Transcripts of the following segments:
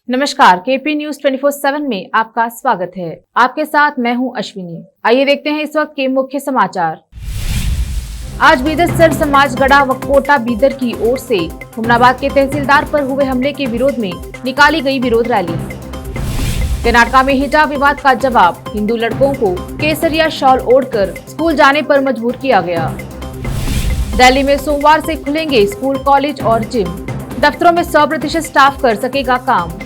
नमस्कार, KP news 24/7 में आपका स्वागत है। आपके साथ मैं हूं अश्विनी। आइए देखते हैं इस वक्त के मुख्य समाचार। आज बीदर सर्व समाज गड़ा व कोटा बीदर की ओर से हुमनाबाद के तहसीलदार पर हुए हमले के विरोध में निकाली गई विरोध रैली। कर्नाटक में हिजाब विवाद का जवाब, हिंदू लड़कों को केसरिया शॉल ओढ़कर स्कूल जाने पर मजबूर किया गया। दिल्ली में सोमवार से खुलेंगे स्कूल, कॉलेज और जिम। दफ्तरों में 100% स्टाफ कर सकेगा काम।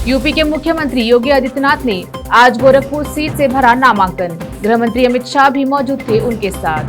यूपी के मुख्यमंत्री योगी आदित्यनाथ ने आज गोरखपुर सीट से भरा नामांकन। गृह मंत्री अमित शाह भी मौजूद थे उनके साथ।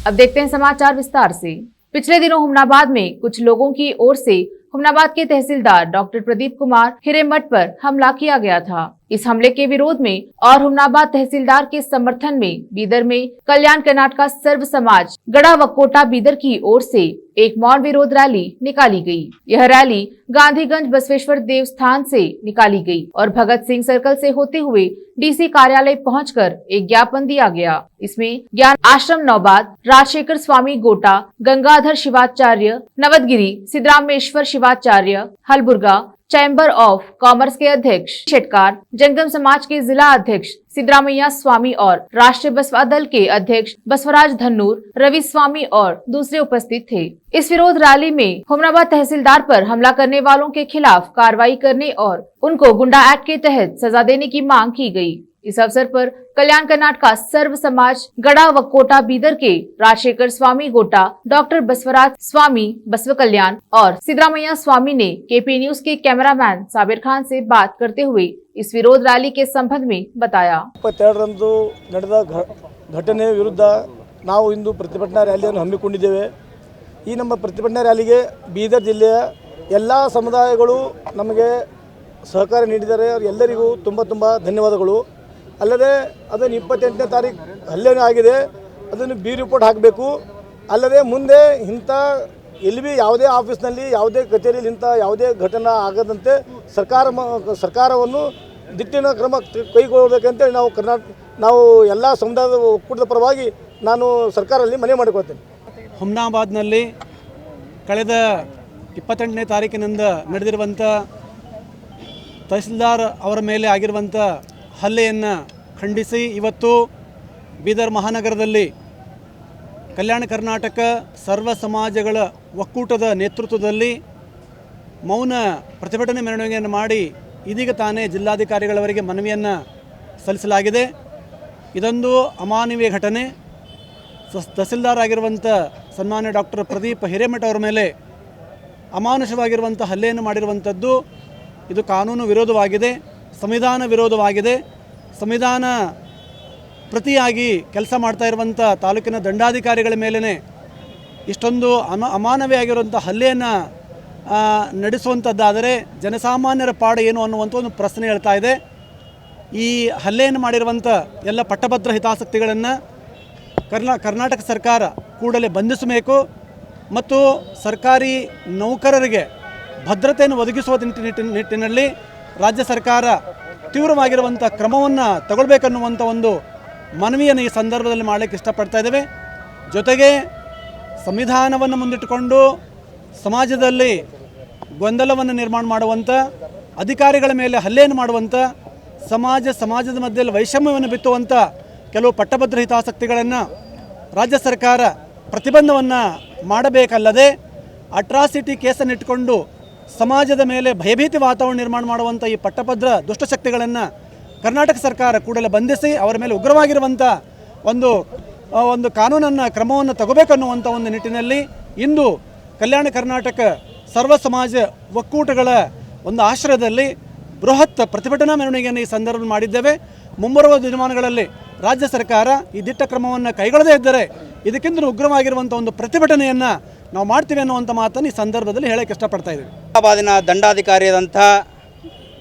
अब देखते हैं समाचार विस्तार से। पिछले दिनों हुमनाबाद में कुछ लोगों की ओर से हुमनाबाद के तहसीलदार डॉक्टर प्रदीप कुमार हिरेमठ पर हमला किया गया था। इस हमले के विरोध में और हुमनाबाद तहसीलदार के समर्थन में बीदर में कल्याण कर्नाटक सर्व समाज गड़ा व कोटा बीदर की ओर से एक मौन विरोध रैली निकाली गई। यह रैली गांधीगंज बसवेश्वर देवस्थान से निकाली गई और भगत सिंह सर्कल से होते हुए डीसी कार्यालय पहुंचकर एक ज्ञापन दिया गया। इसमें ज्ञान आश्रम नौबाद, Rajashekhar Swami Gota, Gangadhar Shivacharya Navadgiri, Siddharameshwar Shivacharya Halburga, chamber of commerce के अध्यक्ष शेटकार, जंगम समाज के जिला अध्यक्ष सिद्धरामैया स्वामी और राष्ट्रीय बसपा दल के अध्यक्ष बसवराज धन्नूर, रवि स्वामी और दूसरे उपस्थित थे। इस विरोध रैली में हुमनाबाद तहसीलदार पर हमला करने वालों के खिलाफ कार्रवाई करने और उनको गुंडा एक्ट के तहत सजा देने की मांग की गई। इस अवसर पर कल्याण कर्नाटक सर्व समाज गड़ा व कोटा बीदर के राजशेखर स्वामी गोटा, डॉक्टर बसवराज स्वामी बसव कल्याण और सिद्धरामैया स्वामी ने केपी न्यूज के कैमरामैन साबिर खान से बात करते हुए इस विरोध रैली के संबंध में बताया। 22ರಂದು ನಡೆದ ಘಟನೆ ವಿರುದ್ಧ ನಾವು ಇಂದು ಪ್ರತಿಭಟನಾ ರ್ಯಾಲಿಯನ್ನು ಹಮ್ಮಿಕೊಂಡಿದ್ದೇವೆ। ಈ ನಮ್ಮ ಪ್ರತಿಭಟನಾ ರ್ಯಾಲಿಗೆ ಬೀದರ್ ಜಿಲ್ಲೆಯ ಎಲ್ಲ ಸಮುದಾಯಗಳು ನಮಗೆ ಸಹಕಾರ ನೀಡಿದ್ದಾರೆ। ಅವರೆಲ್ಲರಿಗೂ ತುಂಬ ಧನ್ಯವಾದಗಳು। ಅಲ್ಲದೆ ಅದನ್ನು 28ನೇ ತಾರೀಕು ಹಲ್ಲೆ ಆಗಿದೆ, ಅದನ್ನು ಬಿ ರಿಪೋರ್ಟ್ ಹಾಕಬೇಕು। ಅಲ್ಲದೆ ಮುಂದೆ ಇಂಥ ಎಲ್ಲಿ ಭೀ ಯಾವುದೇ ಆಫೀಸ್ನಲ್ಲಿ ಯಾವುದೇ ಕಚೇರಿಯಲ್ಲಿ ಇಂಥ ಯಾವುದೇ ಘಟನೆ ಆಗದಂತೆ ಸರ್ಕಾರವನ್ನು ದಿಟ್ಟಿನ ಕ್ರಮ ಕೈಗೊಳ್ಳಬೇಕಂತೇಳಿ ನಾವು ಎಲ್ಲ ಸಮುದಾಯದ ಒಕ್ಕೂಟದ ಪರವಾಗಿ ನಾನು ಸರ್ಕಾರದಲ್ಲಿ ಮನವಿ ಮಾಡಿಕೊಳ್ತೇನೆ। ಹುಮ್ನಾಬಾದ್ನಲ್ಲಿ ಕಳೆದ 28ನೇ ತಾರೀಕಿನಿಂದ ನಡೆದಿರುವಂಥ ತಹಸೀಲ್ದಾರ್ ಅವರ ಮೇಲೆ ಆಗಿರುವಂಥ ಹಲ್ಲೆಯನ್ನು ಖಂಡಿಸಿ ಇವತ್ತು ಬೀದರ್ ಮಹಾನಗರದಲ್ಲಿ ಕಲ್ಯಾಣ ಕರ್ನಾಟಕ ಸರ್ವ ಸಮಾಜಗಳ ಒಕ್ಕೂಟದ ನೇತೃತ್ವದಲ್ಲಿ ಮೌನ ಪ್ರತಿಭಟನೆ ಮೆರವಣಿಗೆಯನ್ನು ಮಾಡಿ ಇದೀಗ ತಾನೇ ಜಿಲ್ಲಾಧಿಕಾರಿಗಳವರಿಗೆ ಮನವಿಯನ್ನು ಸಲ್ಲಿಸಲಾಗಿದೆ। ಇದೊಂದು ಅಮಾನವೀಯ ಘಟನೆ। ತಹಸೀಲ್ದಾರ್ ಆಗಿರುವಂಥ ಸನ್ಮಾನ್ಯ ಡಾಕ್ಟರ್ ಪ್ರದೀಪ್ ಹಿರೇಮಠ ಅವರ ಮೇಲೆ ಅಮಾನುಷವಾಗಿರುವಂಥ ಹಲ್ಲೆಯನ್ನು ಮಾಡಿರುವಂಥದ್ದು ಇದು ಕಾನೂನು ವಿರೋಧವಾಗಿದೆ, ಸಂವಿಧಾನ ವಿರೋಧವಾಗಿದೆ। ಸಂವಿಧಾನ ಪ್ರತಿಯಾಗಿ ಕೆಲಸ ಮಾಡ್ತಾ ಇರುವಂಥ ತಾಲೂಕಿನ ದಂಡಾಧಿಕಾರಿಗಳ ಮೇಲೇ ಇಷ್ಟೊಂದು ಅಮಾನವೀಯವಾಗಿರುವಂಥ ಹಲ್ಲೆಯನ್ನು ನಡೆಸುವಂಥದ್ದಾದರೆ ಜನಸಾಮಾನ್ಯರ ಪಾಡು ಏನು ಅನ್ನುವಂಥ ಒಂದು ಪ್ರಶ್ನೆ ಹೇಳ್ತಾ ಇದೆ। ಈ ಹಲ್ಲೆಯನ್ನು ಮಾಡಿರುವಂಥ ಎಲ್ಲ ಪಟ್ಟಭದ್ರ ಹಿತಾಸಕ್ತಿಗಳನ್ನು ಕರ್ನಾಟಕ ಸರ್ಕಾರ ಕೂಡಲೇ ಬಂಧಿಸಬೇಕು ಮತ್ತು ಸರ್ಕಾರಿ ನೌಕರರಿಗೆ ಭದ್ರತೆಯನ್ನು ಒದಗಿಸುವ ನಿಟ್ಟಿನಲ್ಲಿ ರಾಜ್ಯ ಸರ್ಕಾರ ತೀವ್ರವಾಗಿರುವಂಥ ಕ್ರಮವನ್ನು ತಗೊಳ್ಬೇಕನ್ನುವಂಥ ಒಂದು ಮನವಿಯನ್ನು ಈ ಸಂದರ್ಭದಲ್ಲಿ ಮಾಡಲಿಕ್ಕೆ ಇಷ್ಟಪಡ್ತಾ ಇದ್ದೇವೆ। ಜೊತೆಗೆ ಸಂವಿಧಾನವನ್ನು ಮುಂದಿಟ್ಟುಕೊಂಡು ಸಮಾಜದಲ್ಲಿ ಗೊಂದಲವನ್ನು ನಿರ್ಮಾಣ ಮಾಡುವಂಥ, ಅಧಿಕಾರಿಗಳ ಮೇಲೆ ಹಲ್ಲೆಯನ್ನು ಮಾಡುವಂಥ, ಸಮಾಜದ ಮಧ್ಯದಲ್ಲಿ ವೈಷಮ್ಯವನ್ನು ಬಿತ್ತುವಂಥ ಕೆಲವು ಪಟ್ಟಭದ್ರ ಹಿತಾಸಕ್ತಿಗಳನ್ನು ರಾಜ್ಯ ಸರ್ಕಾರ ಪ್ರತಿಬಂಧವನ್ನು ಮಾಡಬೇಕಲ್ಲದೆ ಅಟ್ರಾಸಿಟಿ ಕೇಸನ್ನು ಇಟ್ಟುಕೊಂಡು ಸಮಾಜದ ಮೇಲೆ ಭಯಭೀತಿ ವಾತಾವರಣ ನಿರ್ಮಾಣ ಮಾಡುವಂಥ ಈ ಪಟ್ಟಭದ್ರ ದುಷ್ಟಶಕ್ತಿಗಳನ್ನು ಕರ್ನಾಟಕ ಸರ್ಕಾರ ಕೂಡಲೇ ಬಂಧಿಸಿ ಅವರ ಮೇಲೆ ಉಗ್ರವಾಗಿರುವಂಥ ಒಂದು ಕಾನೂನನ್ನು ಕ್ರಮವನ್ನು ತಗೋಬೇಕನ್ನುವಂಥ ಒಂದು ನಿಟ್ಟಿನಲ್ಲಿ ಇಂದು ಕಲ್ಯಾಣ ಕರ್ನಾಟಕ ಸರ್ವ ಸಮಾಜ ಒಕ್ಕೂಟಗಳ ಒಂದು ಆಶ್ರಯದಲ್ಲಿ ಬೃಹತ್ ಪ್ರತಿಭಟನಾ ಮೆರವಣಿಗೆಯನ್ನು ಈ ಸಂದರ್ಭದಲ್ಲಿ ಮಾಡಿದ್ದೇವೆ। ಮುಂಬರುವ ದಿನಮಾನಗಳಲ್ಲಿ ರಾಜ್ಯ ಸರ್ಕಾರ ಈ ದಿಟ್ಟ ಕ್ರಮವನ್ನು ಕೈಗೊಳ್ಳದೇ ಇದ್ದರೆ ಇದಕ್ಕಿಂತ ಉಗ್ರವಾಗಿರುವಂಥ ಒಂದು ಪ್ರತಿಭಟನೆಯನ್ನು ನಾವು ಮಾಡ್ತೀವಿ ಅನ್ನುವಂಥ ಮಾತನ್ನು ಈ ಸಂದರ್ಭದಲ್ಲಿ ಹೇಳಕ್ಕೆ ಇಷ್ಟಪಡ್ತಾ ಇದ್ದೀವಿ। ಹುಮನಾಬಾದಿನ ದಂಡಾಧಿಕಾರಿಯಾದಂಥ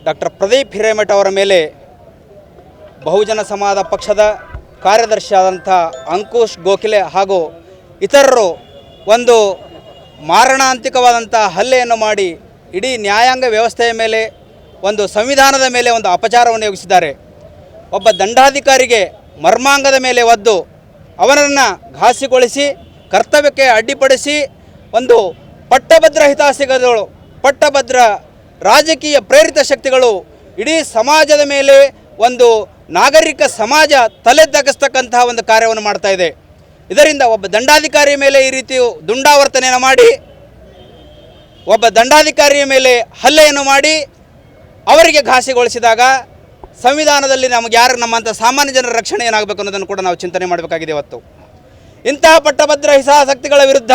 ಡಾಕ್ಟರ್ ಪ್ರದೀಪ್ ಹಿರೇಮಠ ಅವರ ಮೇಲೆ ಬಹುಜನ ಸಮಾಜ ಪಕ್ಷದ ಕಾರ್ಯದರ್ಶಿಯಾದಂಥ ಅಂಕುಶ್ ಗೋಖಲೆ ಹಾಗೂ ಇತರರು ಒಂದು ಮಾರಣಾಂತಿಕವಾದಂಥ ಹಲ್ಲೆಯನ್ನು ಮಾಡಿ ಇಡೀ ನ್ಯಾಯಾಂಗ ವ್ಯವಸ್ಥೆಯ ಮೇಲೆ ಒಂದು ಸಂವಿಧಾನದ ಮೇಲೆ ಒಂದು ಅಪಚಾರವನ್ನು ಯೋಗಿಸಿದ್ದಾರೆ। ಒಬ್ಬ ದಂಡಾಧಿಕಾರಿಗೆ ಮರ್ಮಾಂಗದ ಮೇಲೆ ಒದ್ದು ಅವರನ್ನು ಘಾಸಿಗೊಳಿಸಿ ಕರ್ತವ್ಯಕ್ಕೆ ಅಡ್ಡಿಪಡಿಸಿ ಒಂದು ಪಟ್ಟಭದ್ರ ಹಿತಾಸಕ್ತಿಗಳು, ಪಟ್ಟಭದ್ರ ರಾಜಕೀಯ ಪ್ರೇರಿತ ಶಕ್ತಿಗಳು ಇಡೀ ಸಮಾಜದ ಮೇಲೆ ಒಂದು ನಾಗರಿಕ ಸಮಾಜ ತಲೆ ತಗ್ಗಿಸ್ತಕ್ಕಂತಹ ಒಂದು ಕಾರ್ಯವನ್ನು ಮಾಡ್ತಾ ಇದೆ. ಇದರಿಂದ ಒಬ್ಬ ದಂಡಾಧಿಕಾರಿಯ ಮೇಲೆ ಈ ರೀತಿ ದುಂಡಾವರ್ತನೆಯನ್ನು ಮಾಡಿ, ಒಬ್ಬ ದಂಡಾಧಿಕಾರಿಯ ಮೇಲೆ ಹಲ್ಲೆಯನ್ನು ಮಾಡಿ ಅವರಿಗೆ ಘಾಸಿಗೊಳಿಸಿದಾಗ ಸಂವಿಧಾನದಲ್ಲಿ ನಮಗೆ ಯಾರು ನಮ್ಮಂಥ ಸಾಮಾನ್ಯ ಜನರ ರಕ್ಷಣೆ ಏನಾಗಬೇಕು ಅನ್ನೋದನ್ನು ಕೂಡ ನಾವು ಚಿಂತನೆ ಮಾಡಬೇಕಾಗಿದೆ. ಇವತ್ತು ಇಂತಹ ಪಟ್ಟಭದ್ರ ಹಿತಾಸಕ್ತಿಗಳ ವಿರುದ್ಧ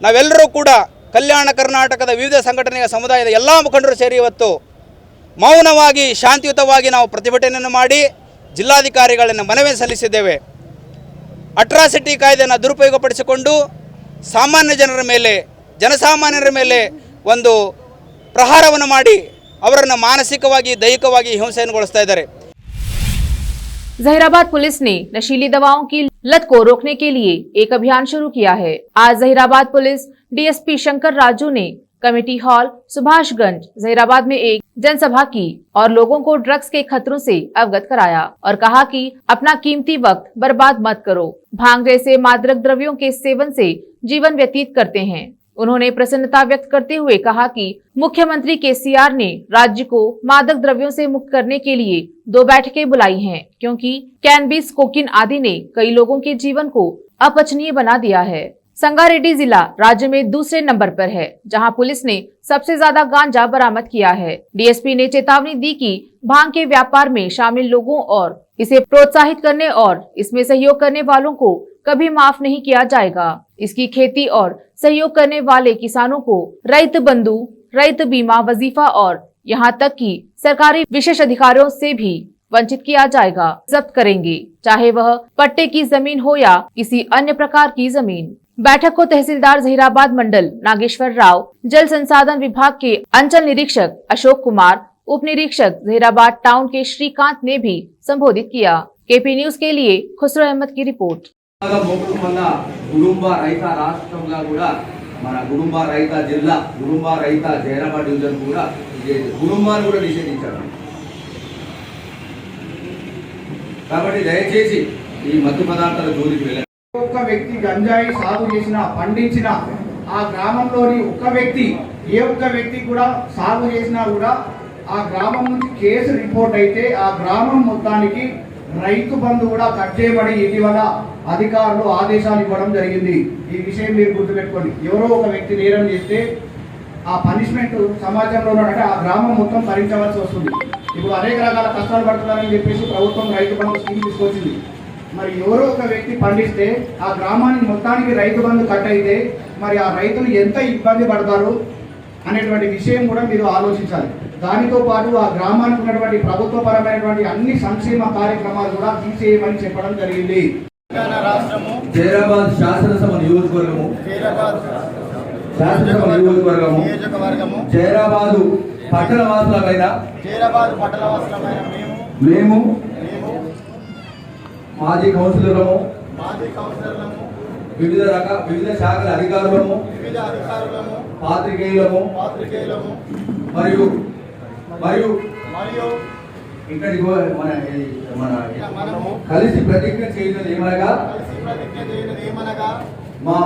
ನಾವೆಲ್ಲರೂ ಕೂಡ ಕಲ್ಯಾಣ ಕರ್ನಾಟಕದ ವಿವಿಧ ಸಂಘಟನೆಯ ಸಮುದಾಯದ ಎಲ್ಲ ಮುಖಂಡರು ಸೇರಿ ಇವತ್ತು ಮೌನವಾಗಿ ಶಾಂತಿಯುತವಾಗಿ ನಾವು ಪ್ರತಿಭಟನೆಯನ್ನು ಮಾಡಿ ಜಿಲ್ಲಾಧಿಕಾರಿಗಳನ್ನು ಮನವಿ ಸಲ್ಲಿಸಿದ್ದೇವೆ. ಅಟ್ರಾಸಿಟಿ ಕಾಯ್ದೆಯನ್ನು ದುರುಪಯೋಗಪಡಿಸಿಕೊಂಡು ಸಾಮಾನ್ಯ ಜನರ ಮೇಲೆ, ಜನಸಾಮಾನ್ಯರ ಮೇಲೆ ಒಂದು ಪ್ರಹಾರವನ್ನು ಮಾಡಿ ಅವರನ್ನು ಮಾನಸಿಕವಾಗಿ ದೈಹಿಕವಾಗಿ ಹಿಂಸೆಗೊಳಿಸ್ತಾ ಇದ್ದಾರೆ. जहीराबाद पुलिस ने नशीली दवाओं की लत को रोकने के लिए एक अभियान शुरू किया है। आज जहीराबाद पुलिस डीएसपी शंकर राजू ने कमेटी हॉल सुभाषगंज जहीराबाद में एक जनसभा की और लोगों को ड्रग्स के खतरों से अवगत कराया और कहा कि अपना कीमती वक्त बर्बाद मत करो। भांग जैसे मादक द्रव्यों के सेवन से जीवन व्यतीत करते हैं। उन्होंने प्रसन्नता व्यक्त करते हुए कहा कि मुख्यमंत्री केसीआर ने राज्य को मादक द्रव्यों से मुक्त करने के लिए 2 बैठकें बुलाई हैं, क्योंकि कैनबिस, कोकीन आदि ने कई लोगों के जीवन को अपचनीय बना दिया है। संगारेड्डी जिला राज्य में दूसरे नंबर पर है, जहां पुलिस ने सबसे ज्यादा गांजा बरामद किया है। डीएसपी ने चेतावनी दी कि भांग के व्यापार में शामिल लोगों और इसे प्रोत्साहित करने और इसमें सहयोग करने वालों को कभी माफ नहीं किया जाएगा। इसकी खेती और सहयोग करने वाले किसानों को रैत बंधु, रैत बीमा, वजीफा और यहाँ तक कि सरकारी विशेष अधिकारियों से भी वंचित किया जाएगा। जब्त करेंगे, चाहे वह पट्टे की जमीन हो या किसी अन्य प्रकार की जमीन। बैठक को तहसीलदार जहीराबाद मंडल नागेश्वर राव, जल संसाधन विभाग के अंचल निरीक्षक अशोक कुमार, उप निरीक्षक जहीराबाद टाउन के श्रीकांत ने भी संबोधित किया। केपी न्यूज के लिए खुसरो अहमद की रिपोर्ट। గుడుంబ రైత రాష్ట్రంగా కూడా మన గుడుంబ రైత జిల్లా, గుడుంబ రైత జైరాబాద్ డివిజన్ కూడా గుడుంబాన్ని కూడా నిషేధించారు. కాబట్టి దయచేసి ఈ మత్తు పదార్థాల జోలికి వెళ్ళండి. ఒక్క వ్యక్తి గంజాయి సాగు చేసిన, పండించిన ఆ గ్రామంలోని ఒక్క వ్యక్తి, ఏ ఒక్క వ్యక్తి కూడా సాగు చేసినా కూడా ఆ గ్రామం నుంచి కేసు రిపోర్ట్ అయితే ఆ గ్రామం మొత్తానికి రైతు బంధు కూడా కట్ చేయబడి ఇటీవల అధికారులు ఆదేశాలు ఇవ్వడం జరిగింది. ఈ విషయం మీరు గుర్తుపెట్టుకోండి. ఎవరో ఒక వ్యక్తి నేరం చేస్తే ఆ పనిష్మెంట్ సమాజంలో ఉన్నట్టు ఆ గ్రామం మొత్తం భరించవలసి వస్తుంది. ఇప్పుడు అనేక రకాల కష్టాలు పడుతున్నారని చెప్పేసి ప్రభుత్వం రైతు బంధు స్కీమ్ తీసుకొచ్చింది. మరి ఎవరో ఒక వ్యక్తి పండిస్తే ఆ గ్రామానికి మొత్తానికి రైతు బంధు కట్ అయితే మరి ఆ రైతులు ఎంత ఇబ్బంది పడతారు అనేటువంటి విషయం కూడా మీరు ఆలోచించాలి. దానితో పాటు ఆ గ్రామానికి ఉన్నటువంటి ప్రభుత్వపరమైనటువంటి అన్ని సంక్షేమ కార్యక్రమాలు కూడా తీసేయమని చెప్పడం జరిగింది. జైరాబాద్ శాసనసభ నియోజకవర్గము, జైరాబాదు పట్టణవాసులమైన మేము మాజీ కౌన్సిలర్లము, వివిధ శాఖల అధికారులము, పాత్రికేయులము మరియు ఇక్కడికి మన కలిసి ప్రతిజ్ఞ చేయడం ఏమనగా మా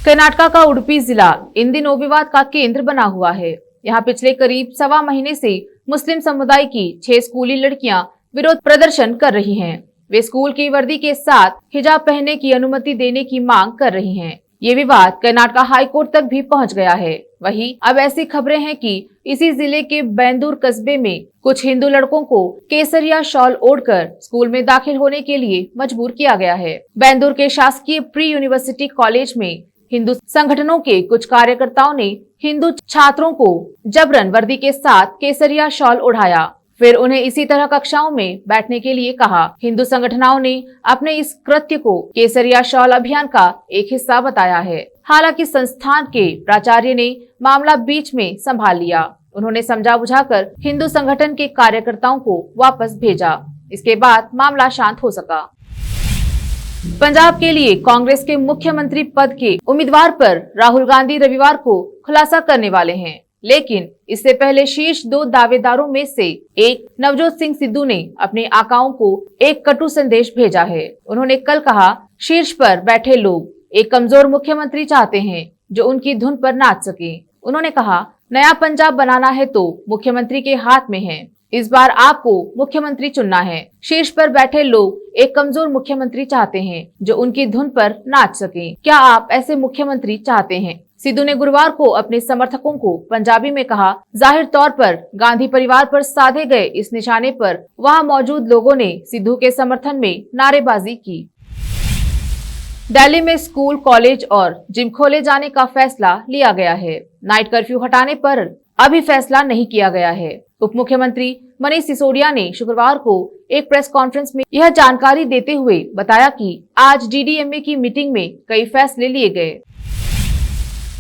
कर्नाटका का उडुपी जिला इन दिनों विवाद का केंद्र बना हुआ है। यहाँ पिछले करीब 1.25 महीने से मुस्लिम समुदाय की 6 स्कूली लड़कियां विरोध प्रदर्शन कर रही हैं। वे स्कूल की वर्दी के साथ हिजाब पहनने की अनुमति देने की मांग कर रही हैं। ये विवाद कर्नाटका हाई कोर्ट तक भी पहुंच गया है। वहीं अब ऐसी खबरें हैं कि इसी जिले के बैंदूर कस्बे में कुछ हिंदू लड़कों को केसरिया शॉल ओढ़कर स्कूल में दाखिल होने के लिए मजबूर किया गया है। बैंदूर के शासकीय प्री यूनिवर्सिटी कॉलेज में हिंदू संगठनों के कुछ कार्यकर्ताओं ने हिंदू छात्रों को जबरन वर्दी के साथ केसरिया शॉल ओढ़ाया, फिर उन्हें इसी तरह कक्षाओं में बैठने के लिए कहा। हिंदू संगठनों ने अपने इस कृत्य को केसरिया शॉल अभियान का एक हिस्सा बताया है। हालांकि संस्थान के प्राचार्य ने मामला बीच में संभाल लिया। उन्होंने समझा बुझाकर हिंदू संगठन के कार्यकर्ताओं को वापस भेजा। इसके बाद मामला शांत हो सका। पंजाब के लिए कांग्रेस के मुख्यमंत्री पद के उम्मीदवार पर राहुल गांधी रविवार को खुलासा करने वाले हैं, लेकिन इससे पहले शीर्ष 2 दावेदारों में से एक नवजोत सिंह सिद्धू ने अपने आकाओं को एक कटु संदेश भेजा है। उन्होंने कल कहा, शीर्ष पर बैठे लोग एक कमजोर मुख्यमंत्री चाहते हैं जो उनकी धुन पर नाच सके। उन्होंने कहा, नया पंजाब बनाना है तो मुख्यमंत्री के हाथ में है। इस बार आपको मुख्यमंत्री चुनना है। शीर्ष पर बैठे लोग एक कमजोर मुख्यमंत्री चाहते हैं जो उनकी धुन पर नाच सके। क्या आप ऐसे मुख्यमंत्री चाहते हैं? सिद्धू ने गुरुवार को अपने समर्थकों को पंजाबी में कहा। जाहिर तौर पर गांधी परिवार पर साधे गए इस निशाने पर वहां मौजूद लोगों ने सिद्धू के समर्थन में नारेबाजी की। दिल्ली में स्कूल, कॉलेज और जिम खोले जाने का फैसला लिया गया है। नाइट कर्फ्यू हटाने पर अभी फैसला नहीं किया गया है। उप मुख्यमंत्री मनीष सिसोदिया ने शुक्रवार को एक प्रेस कॉन्फ्रेंस में यह जानकारी देते हुए बताया कि आज डीडीएमए की मीटिंग में कई फैसले लिए गए।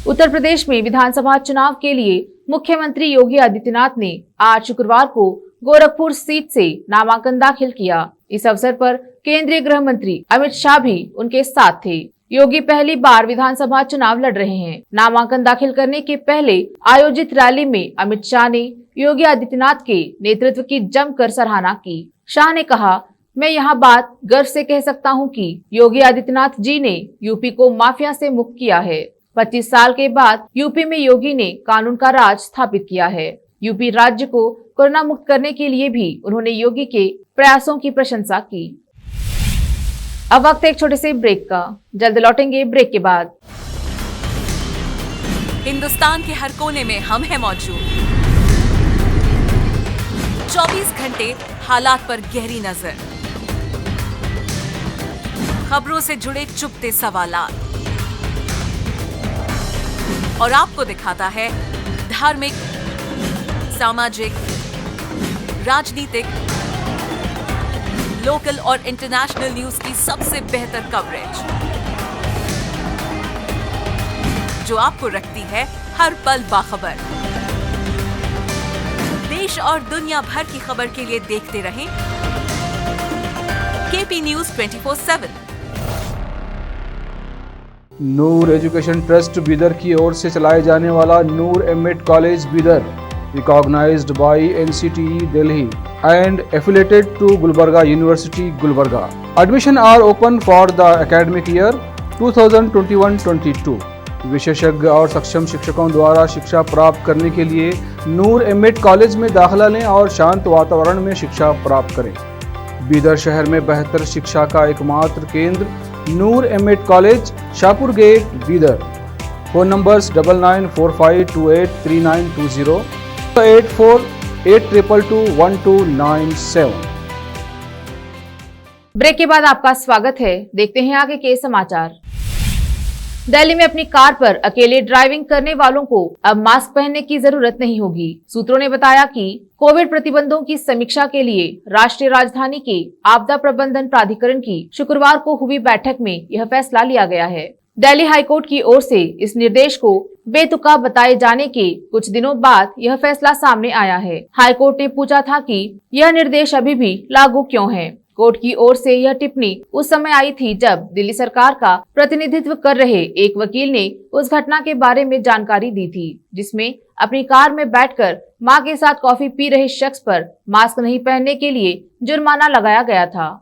उत्तर प्रदेश में विधानसभा चुनाव के लिए मुख्यमंत्री योगी आदित्यनाथ ने आज शुक्रवार को गोरखपुर सीट से नामांकन दाखिल किया। इस अवसर पर केंद्रीय गृह मंत्री अमित शाह भी उनके साथ थे। योगी पहली बार विधानसभा चुनाव लड़ रहे हैं। नामांकन दाखिल करने के पहले आयोजित रैली में अमित शाह ने योगी आदित्यनाथ के नेतृत्व की जमकर सराहना की। शाह ने कहा, मैं यहाँ बात गर्व से कह सकता हूँ कि योगी आदित्यनाथ जी ने यूपी को माफिया से मुक्त किया है। 25 साल के बाद यूपी में योगी ने कानून का राज स्थापित किया है। यूपी राज्य को कोरोना मुक्त करने के लिए भी उन्होंने योगी के प्रयासों की प्रशंसा की। अब वक्त एक छोटे से ब्रेक का, जल्द लौटेंगे ब्रेक के बाद। हिंदुस्तान के हर कोने में हम हैं मौजूद। 24 घंटे हालात पर गहरी नजर, खबरों से जुड़े चुपते सवालात और आपको दिखाता है धार्मिक, सामाजिक, राजनीतिक, लोकल और इंटरनेशनल न्यूज की सबसे बेहतर कवरेज जो आपको रखती है हर पल बाखबर। देश और दुनिया भर की खबर के लिए देखते रहें KP news 24/7। Noor education trust Bidar की ओर से चलाए जाने वाला Noor MEd college Bidar, recognized by NCTE Delhi and affiliated to Gulbarga University, Gulbarga. Admission are open for the academic year 2021-22. विशेषज्ञ और सक्षम शिक्षकों द्वारा शिक्षा प्राप्त करने के लिए नूर एमएड कॉलेज में दाखिला लें और शांत वातावरण में शिक्षा प्राप्त करें। बीदर शहर में बेहतर शिक्षा का एकमात्र केंद्र Noor MEd college, Shahpur gate, Bidar. Phone numbers 9945283920, 8482221297। Break के बाद आपका स्वागत है। देखते हैं आगे के समाचार। दिल्ली में अपनी कार पर अकेले ड्राइविंग करने वालों को अब मास्क पहनने की जरूरत नहीं होगी। सूत्रों ने बताया कि कोविड प्रतिबंधों की समीक्षा के लिए राष्ट्रीय राजधानी के आपदा प्रबंधन प्राधिकरण की शुक्रवार को हुई बैठक में यह फैसला लिया गया है। दिल्ली हाईकोर्ट की ओर से इस निर्देश को बेतुका बताए जाने के कुछ दिनों बाद यह फैसला सामने आया है। हाईकोर्ट ने पूछा था कि यह निर्देश अभी भी लागू क्यों है। कोर्ट की ओर से यह टिप्पणी उस समय आई थी जब दिल्ली सरकार का प्रतिनिधित्व कर रहे एक वकील ने उस घटना के बारे में जानकारी दी थी जिसमें अपनी कार में बैठकर मां के साथ कॉफी पी रहे शख्स पर मास्क नहीं पहनने के लिए जुर्माना लगाया गया था।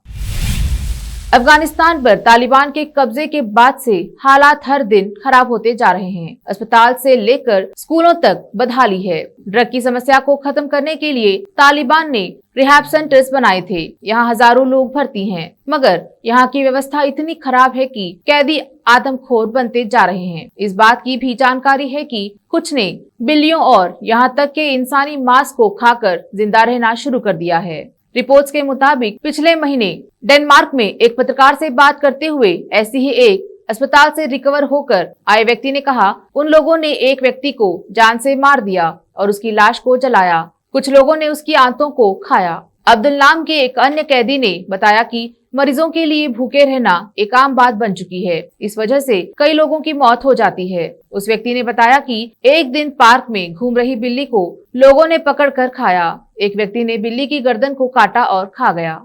अफगानिस्तान पर तालिबान के कब्जे के बाद से हालात हर दिन खराब होते जा रहे हैं। अस्पताल से लेकर स्कूलों तक बदहाली है। ड्रग की समस्या को खत्म करने के लिए तालिबान ने रिहैब सेंटर्स बनाए थे। यहाँ हजारों लोग भर्ती हैं, मगर यहाँ की व्यवस्था इतनी खराब है कि कैदी आदमखोर बनते जा रहे हैं। इस बात की भी जानकारी है कि कुछ ने बिल्लियों और यहाँ तक के इंसानी मांस को खाकर जिंदा रहना शुरू कर दिया है। रिपोर्ट्स के मुताबिक पिछले महीने डेनमार्क में एक पत्रकार से बात करते हुए ऐसी ही एक अस्पताल से रिकवर होकर आए व्यक्ति ने कहा, उन लोगों ने एक व्यक्ति को जान से मार दिया और उसकी लाश को जलाया। कुछ लोगों ने उसकी आंतों को खाया। अब्दुल नाम के एक अन्य कैदी ने बताया कि मरीजों के लिए भूखे रहना एक आम बात बन चुकी है। इस वजह से कई लोगों की मौत हो जाती है। उस व्यक्ति ने बताया कि एक दिन पार्क में घूम रही बिल्ली को लोगों ने पकड़कर खाया। एक व्यक्ति ने बिल्ली की गर्दन को काटा और खा गया।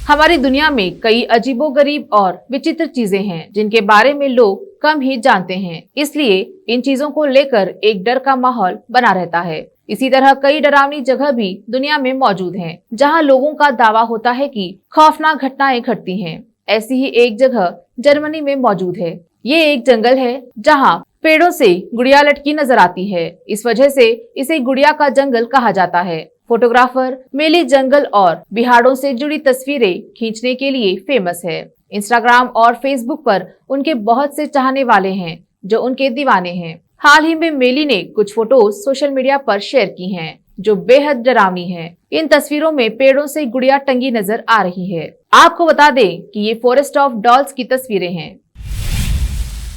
हमारी दुनिया में कई अजीबोगरीब और विचित्र चीजें हैं जिनके बारे में लोग कम ही जानते हैं, इसलिए इन चीजों को लेकर एक डर का माहौल बना रहता है। इसी तरह कई डरावनी जगह भी दुनिया में मौजूद हैं, जहां लोगों का दावा होता है कि खौफनाक घटनाएं घटती हैं। ऐसी ही एक जगह जर्मनी में मौजूद है। ये एक जंगल है जहां पेड़ों से गुड़िया लटकी नजर आती है। इस वजह से इसे गुड़िया का जंगल कहा जाता है। फोटोग्राफर मेली जंगल और बिहाड़ों से जुड़ी तस्वीरें खींचने के लिए फेमस है। इंस्टाग्राम और फेसबुक पर उनके बहुत से चाहने वाले हैं जो उनके दीवाने हैं। हाल ही में मेली ने कुछ फोटोज सोशल मीडिया पर शेयर की हैं, जो बेहद डरावनी हैं। इन तस्वीरों में पेड़ों से गुड़िया टंगी नजर आ रही है। आपको बता दें कि ये फॉरेस्ट ऑफ डॉल्स की तस्वीरें हैं।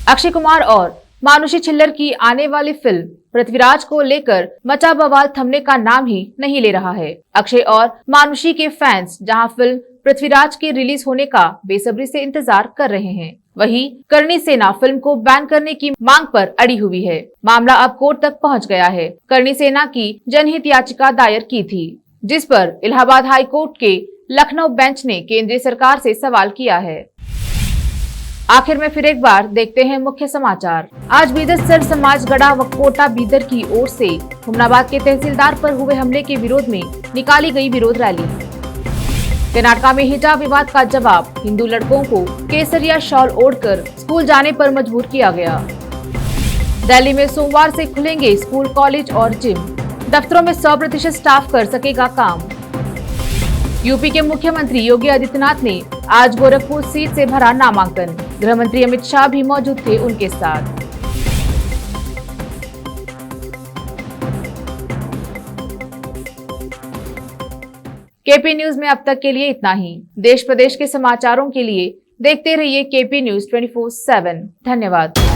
अक्षय कुमार और मानुषी छिल्लर की आने वाली फिल्म पृथ्वीराज को लेकर मचा बवाल थमने का नाम ही नहीं ले रहा है। अक्षय और मानुषी के फैंस जहां फिल्म पृथ्वीराज के रिलीज होने का बेसब्री से इंतजार कर रहे हैं, वहीं करणी सेना फिल्म को बैन करने की मांग पर अड़ी हुई है। मामला अब कोर्ट तक पहुंच गया है। करणी सेना की जनहित याचिका दायर की थी, जिस पर इलाहाबाद हाई कोर्ट के लखनऊ बेंच ने केंद्रीय सरकार से सवाल किया है। आखिर में फिर एक बार देखते हैं मुख्य समाचार। आज बीदर सर्व समाज गढ़ा व कोटा बीदर की ओर से हुमनाबाद के तहसीलदार पर हुए हमले के विरोध में निकाली गई विरोध रैली। कर्नाटका में हिजाब विवाद का जवाब, हिंदू लड़कों को केसरिया शॉल ओढ़कर स्कूल जाने पर मजबूर किया गया। दिल्ली में सोमवार से खुलेंगे स्कूल, कॉलेज और जिम। दफ्तरों में 100% स्टाफ कर सकेगा काम। यूपी के मुख्यमंत्री योगी आदित्यनाथ ने आज गोरखपुर सीट से भरा नामांकन। गृह मंत्री अमित शाह भी मौजूद थे उनके साथ। केपी न्यूज में अब तक के लिए इतना ही। देश प्रदेश के समाचारों के लिए देखते रहिए केपी न्यूज 24/7। धन्यवाद।